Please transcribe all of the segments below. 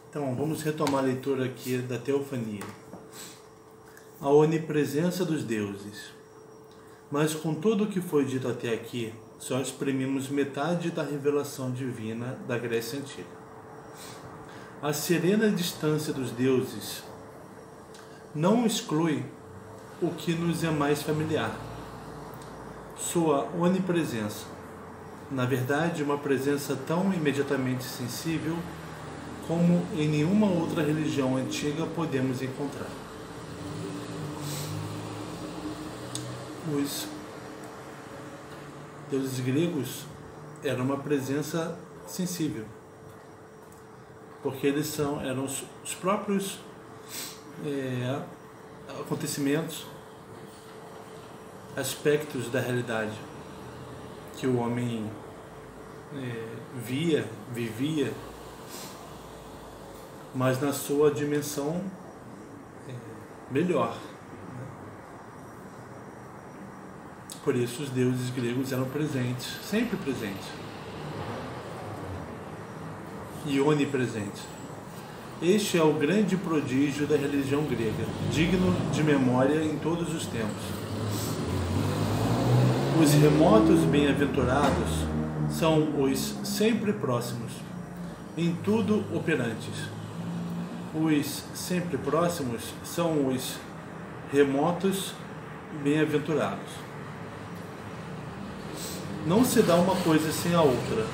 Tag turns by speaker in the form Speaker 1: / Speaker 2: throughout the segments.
Speaker 1: Então, vamos retomar a leitura aqui da Teofania. A onipresença dos deuses. Mas com tudo o que foi dito até aqui, só exprimimos metade da revelação divina da Grécia Antiga. A serena distância dos deuses não exclui o que nos é mais familiar, sua onipresença. Na verdade, uma presença tão imediatamente sensível como em nenhuma outra religião antiga podemos encontrar. Os deuses gregos eram uma presença sensível, porque eles eram os próprios acontecimentos, aspectos da realidade que o homem vivia, mas na sua dimensão melhor. Por isso os deuses gregos eram presentes, sempre presentes e onipresentes. Este é o grande prodígio da religião grega, digno de memória em todos os tempos. Os remotos bem-aventurados são os sempre próximos, em tudo operantes. Os sempre próximos são os remotos bem-aventurados. Não se dá uma coisa sem a outra.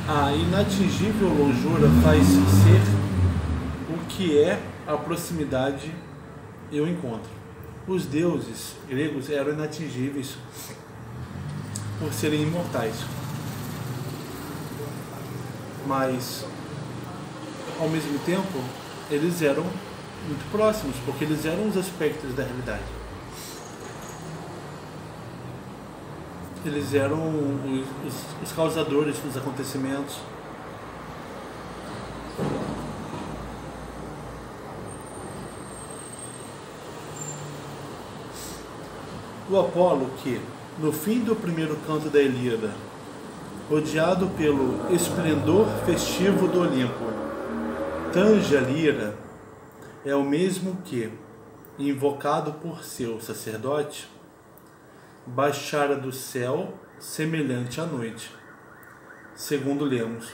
Speaker 1: A inatingível longura faz ser o que é a proximidade e o encontro. Os deuses gregos eram inatingíveis por serem imortais, mas ao mesmo tempo eles eram muito próximos, porque eles eram os aspectos da realidade. Eles eram os causadores dos acontecimentos. O Apolo, que, no fim do primeiro canto da Ilíada, rodeado pelo esplendor festivo do Olimpo, tange a lira, é o mesmo que, invocado por seu sacerdote, baixara do céu semelhante à noite, segundo lemos,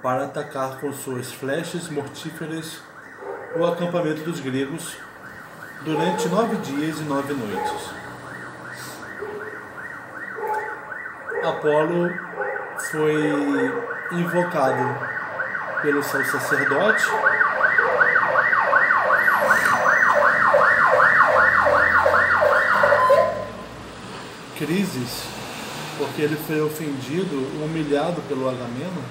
Speaker 1: para atacar com suas flechas mortíferas o acampamento dos gregos durante 9 dias e 9 noites. Apolo foi invocado pelo seu sacerdote Crises, porque ele foi ofendido, humilhado pelo Agamemnon.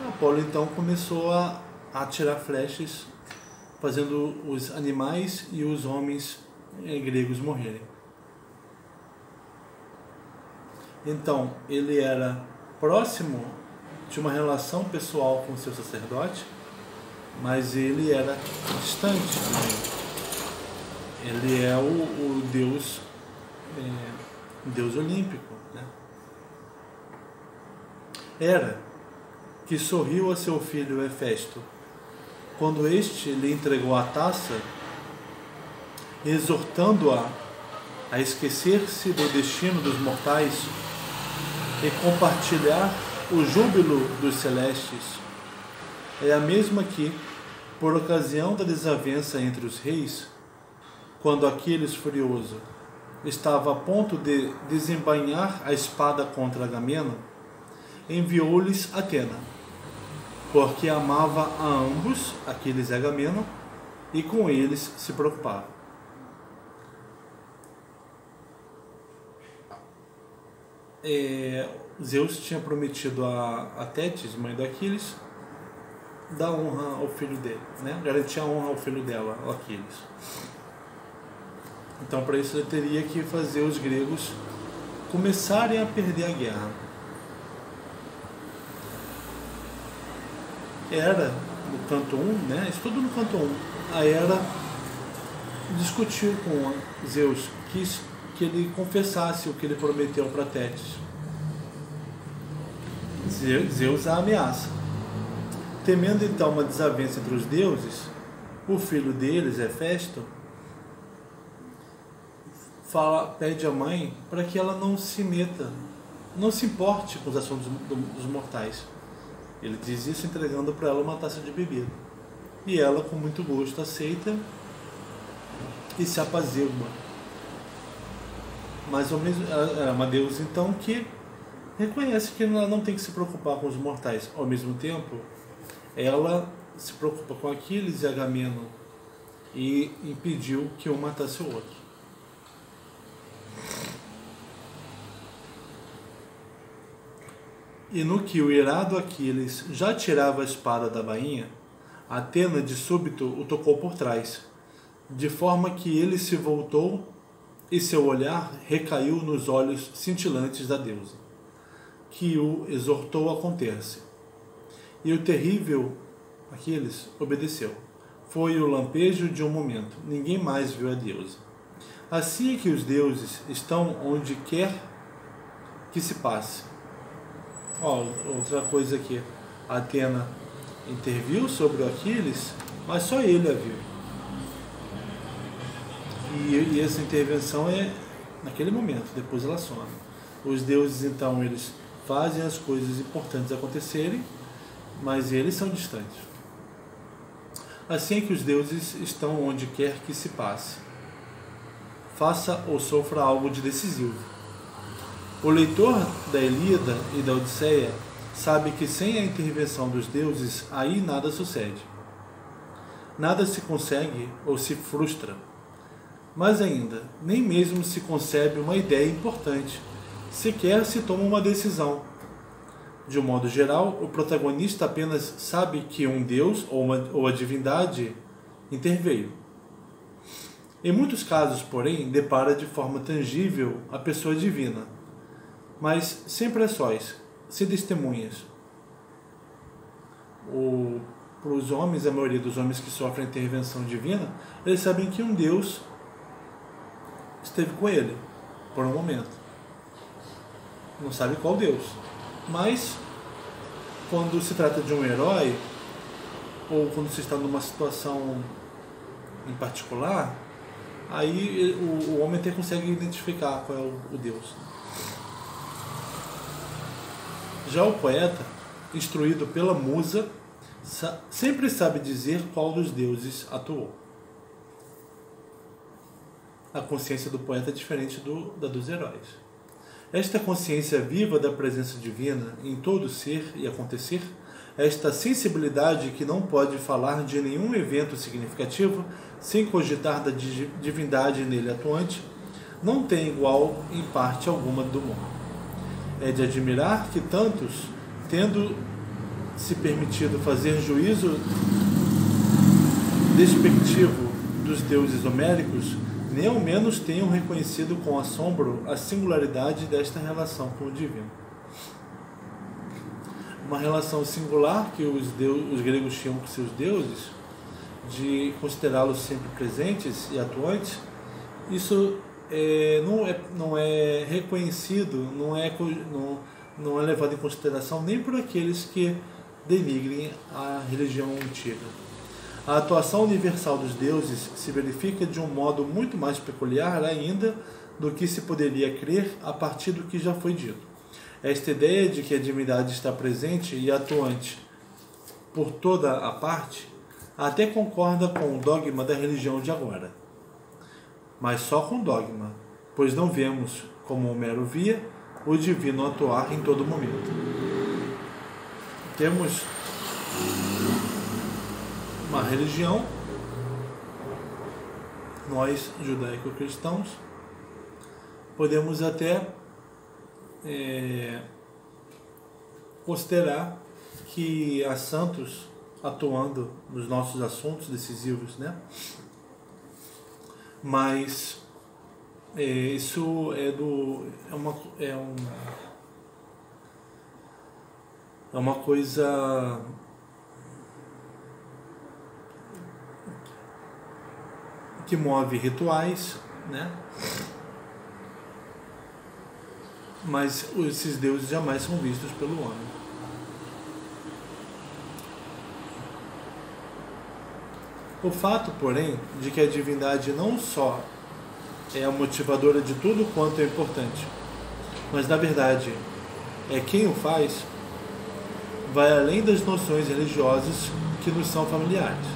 Speaker 1: Apolo então começou a atirar flechas, fazendo os animais e os homens gregos morrerem. Então ele era próximo de uma relação pessoal com o seu sacerdote, mas ele era distante também. Ele é o Deus olímpico, né? Era que sorriu a seu filho Hefesto quando este lhe entregou a taça, exortando-a a esquecer-se do destino dos mortais e compartilhar o júbilo dos celestes. É a mesma que, por ocasião da desavença entre os reis, quando Aquiles furioso estava a ponto de desembainhar a espada contra Agamemnon, enviou-lhes Atena, porque amava a ambos, Aquiles e Agamemnon, e com eles se preocupava. Zeus tinha prometido a Tétis, mãe do Aquiles, dar honra ao filho dele, né? Garantir a honra ao filho dela, ao Aquiles. Então, para isso, ele teria que fazer os gregos começarem a perder a guerra. Hera, no canto 1, né? Isso tudo no canto 1. A Hera discutiu com Zeus, quis que ele confessasse o que ele prometeu para Tétis. Zeus a ameaça. Temendo então uma desavença entre os deuses, o filho deles, Hefesto, pede à mãe para que ela não se meta, não se importe com os assuntos dos mortais. Ele diz isso entregando para ela uma taça de bebida. E ela, com muito gosto, aceita e se apazigua. Mas ao mesmo, é uma deusa então que reconhece que ela não tem que se preocupar com os mortais. Ao mesmo tempo, ela se preocupa com Aquiles e Agamenon e impediu que um matasse o outro. E no que o irado Aquiles já tirava a espada da bainha, Atena de súbito o tocou por trás, de forma que ele se voltou e seu olhar recaiu nos olhos cintilantes da deusa, que o exortou a conter-se. E o terrível Aquiles obedeceu. Foi o lampejo de um momento, ninguém mais viu a deusa. Assim é que os deuses estão onde quer que se passe. Outra coisa aqui, Atena interviu sobre o Aquiles, mas só ele a viu. E essa intervenção é naquele momento, depois ela some. Os deuses então eles fazem as coisas importantes acontecerem, mas eles são distantes. Assim é que os deuses estão onde quer que se passe. Faça ou sofra algo de decisivo. O leitor da Ilíada e da Odisseia sabe que sem a intervenção dos deuses aí nada sucede. Nada se consegue ou se frustra. Mas ainda, nem mesmo se concebe uma ideia importante, sequer se toma uma decisão. De um modo geral, o protagonista apenas sabe que um deus ou a divindade interveio. Em muitos casos, porém, depara de forma tangível a pessoa divina, mas sempre a sós, sem testemunhas. Para os homens, a maioria dos homens que sofrem intervenção divina, eles sabem que um deus esteve com ele por um momento. Não sabe qual deus. Mas, quando se trata de um herói, ou quando se está numa situação em particular, aí o homem até consegue identificar qual é o deus. Já o poeta, instruído pela musa, sempre sabe dizer qual dos deuses atuou. A consciência do poeta é diferente da dos heróis. Esta consciência viva da presença divina em todo ser e acontecer, esta sensibilidade que não pode falar de nenhum evento significativo sem cogitar da divindade nele atuante, não tem igual em parte alguma do mundo. É de admirar que tantos, tendo se permitido fazer juízo despectivo dos deuses homéricos, nem ao menos tenham reconhecido com assombro a singularidade desta relação com o divino. Uma relação singular que os gregos tinham com seus deuses, de considerá-los sempre presentes e atuantes. Isso não é reconhecido, não é levado em consideração nem por aqueles que denigrem a religião antiga. A atuação universal dos deuses se verifica de um modo muito mais peculiar ainda do que se poderia crer a partir do que já foi dito. Esta ideia de que a divindade está presente e atuante por toda a parte até concorda com o dogma da religião de agora. Mas só com dogma, pois não vemos, como Homero via, o divino atuar em todo momento. Temos uma religião, nós judaico-cristãos podemos até considerar que há santos atuando nos nossos assuntos decisivos, né? Mas isso é uma coisa que move rituais, né? Mas esses deuses jamais são vistos pelo homem. O fato, porém, de que a divindade não só é a motivadora de tudo quanto é importante, mas na verdade é quem o faz, vai além das noções religiosas que nos são familiares.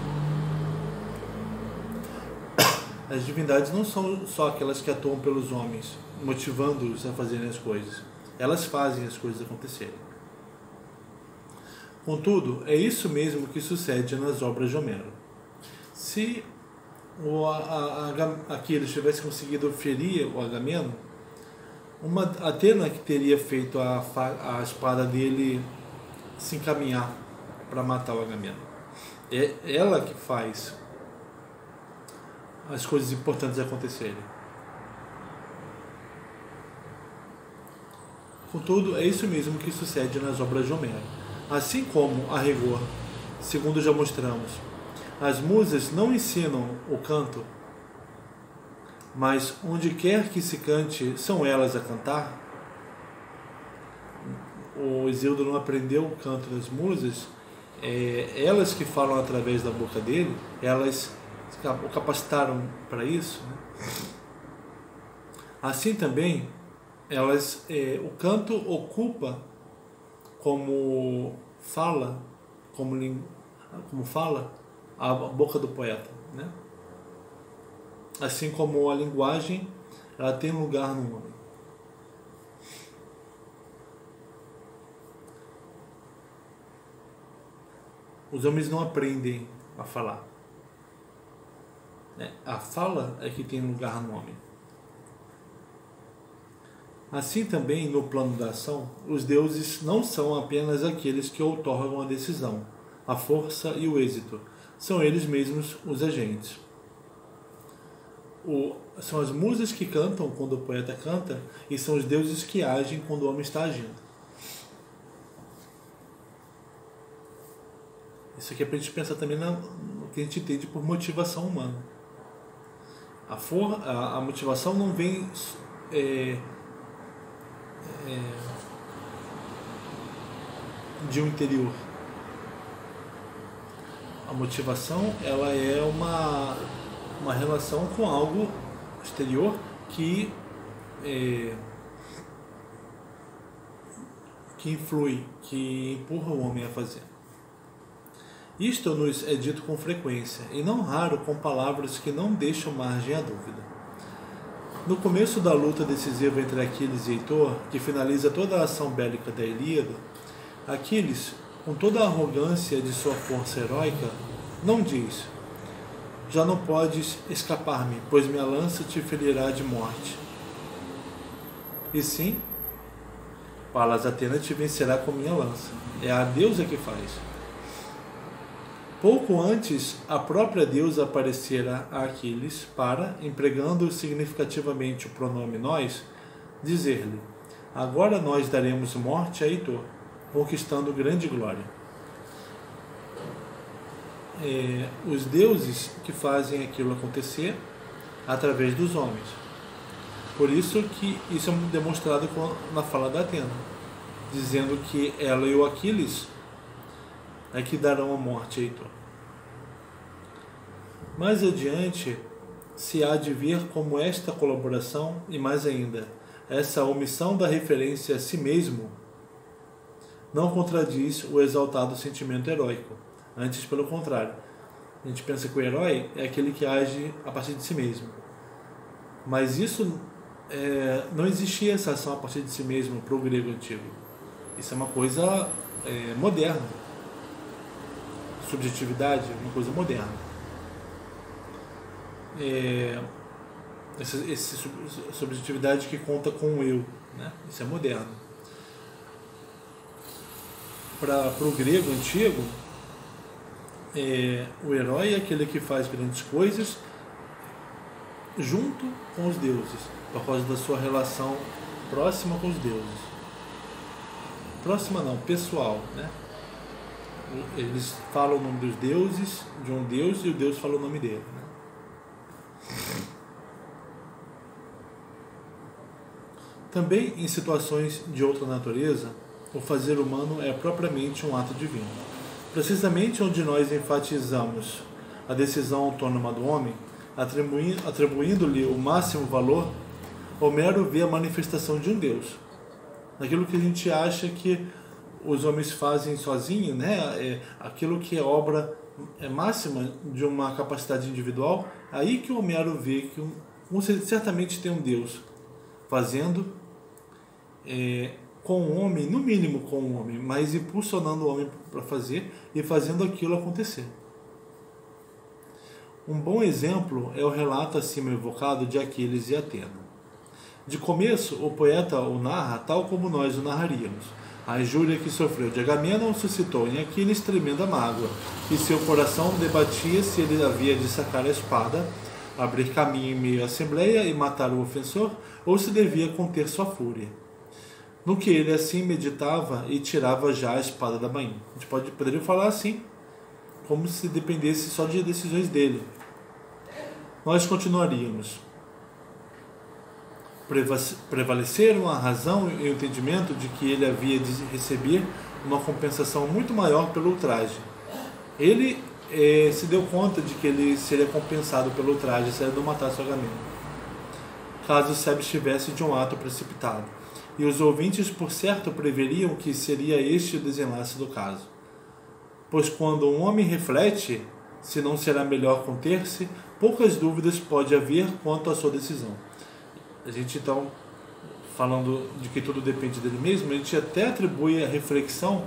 Speaker 1: As divindades não são só aquelas que atuam pelos homens, motivando-os a fazerem as coisas. Elas fazem as coisas acontecerem. Contudo, é isso mesmo que sucede nas obras de Homero. Se Aquiles tivesse conseguido ferir o Agamemnon, uma Atena que teria feito a espada dele se encaminhar para matar o Agamemnon. É ela que faz as coisas importantes acontecerem. Contudo, é isso mesmo que sucede nas obras de Homero. Assim como, a rigor, segundo já mostramos, as musas não ensinam o canto, mas onde quer que se cante, são elas a cantar. O Hesíodo não aprendeu o canto das musas, elas que falam através da boca dele, elas o capacitaram para isso, né? Assim também, o canto ocupa como fala a boca do poeta, né? Assim como a linguagem, ela tem lugar no homem. Os homens não aprendem a falar. A fala é que tem lugar no homem. Assim também, no plano da ação, os deuses não são apenas aqueles que outorgam a decisão, a força e o êxito. São eles mesmos os agentes. São as musas que cantam quando o poeta canta, e são os deuses que agem quando o homem está agindo. Isso aqui é para a gente pensar também no que a gente entende por motivação humana. A motivação não vem de um interior. A motivação, ela é uma relação com algo exterior que influi, que empurra o homem a fazer. Isto nos é dito com frequência, e não raro com palavras que não deixam margem à dúvida. No começo da luta decisiva entre Aquiles e Heitor, que finaliza toda a ação bélica da Ilíada, Aquiles, com toda a arrogância de sua força heróica, não diz: já não podes escapar-me, pois minha lança te ferirá de morte. E sim, Palas Atena te vencerá com minha lança. É a deusa que faz. Pouco antes, a própria deusa aparecera a Aquiles para, empregando significativamente o pronome nós, dizer-lhe: agora nós daremos morte a Heitor, conquistando grande glória. Os deuses que fazem aquilo acontecer através dos homens. Por isso que isso é demonstrado na fala da Atena, dizendo que ela e o Aquiles é que darão a morte a Heitor. Mais adiante, se há de ver como esta colaboração, e mais ainda, essa omissão da referência a si mesmo, não contradiz o exaltado sentimento heróico. Antes, pelo contrário, a gente pensa que o herói é aquele que age a partir de si mesmo. Mas isso não existia essa ação a partir de si mesmo para o grego antigo. Isso é uma coisa moderna. Subjetividade é uma coisa moderna. Essa subjetividade que conta com o eu, né? Isso é moderno. Para o grego antigo, o herói é aquele que faz grandes coisas junto com os deuses, por causa da sua relação próxima com os deuses. Próxima não, pessoal, né? Eles falam o nome dos deuses, de um deus, e o deus fala o nome dele, né? Também em situações de outra natureza, o fazer humano é propriamente um ato divino. Precisamente onde nós enfatizamos a decisão autônoma do homem, atribuindo-lhe o máximo valor, Homero vê a manifestação de um Deus. Naquilo que a gente acha que os homens fazem sozinhos, né? Aquilo que é obra máxima de uma capacidade individual, aí que o Homero vê que certamente tem um Deus fazendo com o homem, no mínimo com o homem, mas impulsionando o homem para fazer e fazendo aquilo acontecer. Um bom exemplo é o relato acima evocado de Aquiles e Atena. De começo, o poeta o narra tal como nós o narraríamos. A injúria que sofreu de Agamenon suscitou em Aquiles tremenda mágoa, e seu coração debatia se ele havia de sacar a espada, abrir caminho em meio à assembleia e matar o ofensor, ou se devia conter sua fúria. No que ele assim meditava e tirava já a espada da bainha. A gente poderia falar assim, como se dependesse só de decisões dele. Nós continuaríamos. Prevaleceram a razão e o entendimento de que ele havia de receber uma compensação muito maior pelo ultraje. Ele se deu conta de que ele seria compensado pelo ultraje se ele não matasse Agamenon, caso se abstivesse de um ato precipitado. E os ouvintes, por certo, preveriam que seria este o desenlace do caso. Pois quando um homem reflete se não será melhor conter-se, poucas dúvidas pode haver quanto à sua decisão. A gente, então, falando de que tudo depende dele mesmo, a gente até atribui a reflexão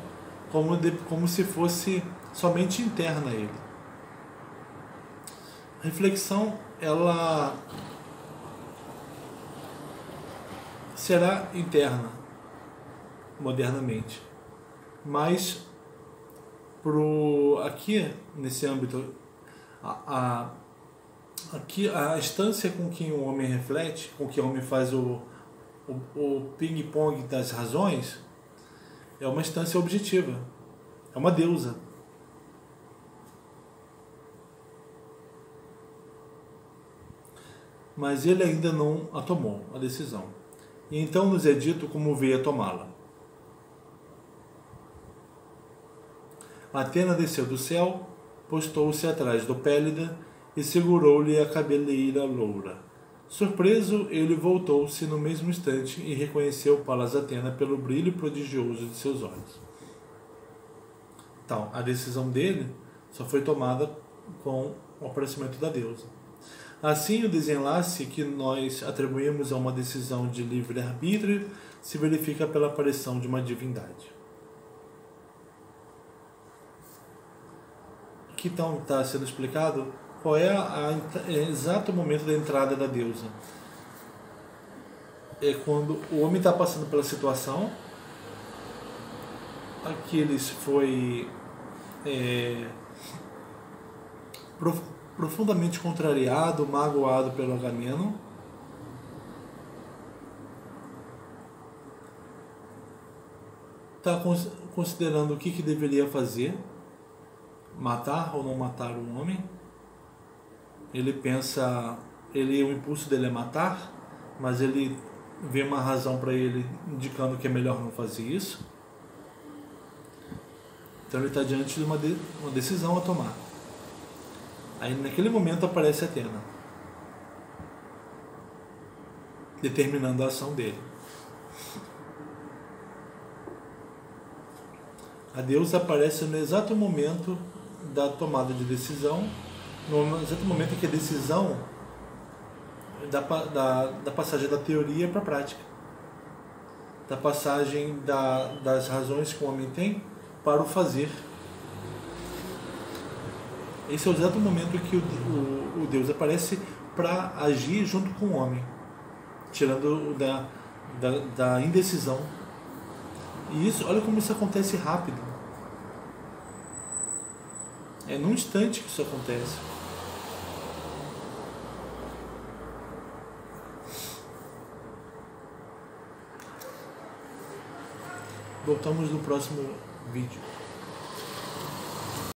Speaker 1: como se fosse somente interna a ele. A reflexão, ela será interna, modernamente. Mas, aqui, nesse âmbito, aqui a instância com que o homem reflete, com que o homem faz o ping-pong das razões, é uma instância objetiva, é uma deusa. Mas ele ainda não a tomou, a decisão. E então nos é dito como veio a tomá-la. Atena desceu do céu, postou-se atrás do Pélida e segurou-lhe a cabeleira loura. Surpreso, ele voltou-se no mesmo instante e reconheceu Palas Atena pelo brilho prodigioso de seus olhos. Então, a decisão dele só foi tomada com o aparecimento da deusa. Assim, o desenlace que nós atribuímos a uma decisão de livre-arbítrio se verifica pela aparição de uma divindade. Aqui então está sendo explicado qual é o exato momento da entrada da deusa. É quando o homem está passando pela situação, Aquiles foi profundamente contrariado, magoado pelo Agamenon. Está considerando o que deveria fazer, matar ou não matar o homem. Ele pensa, o impulso dele é matar, mas ele vê uma razão para ele indicando que é melhor não fazer isso. Então ele está diante de uma decisão a tomar. Aí naquele momento aparece Atena, determinando a ação dele. A deusa aparece no exato momento da tomada de decisão, no exato momento em que a decisão da passagem da teoria para a prática, da passagem das razões que o homem tem para o fazer. Esse é o exato momento em que o Deus aparece para agir junto com o homem, tirando da indecisão. E isso, olha como isso acontece rápido. É num instante que isso acontece. Voltamos no próximo vídeo.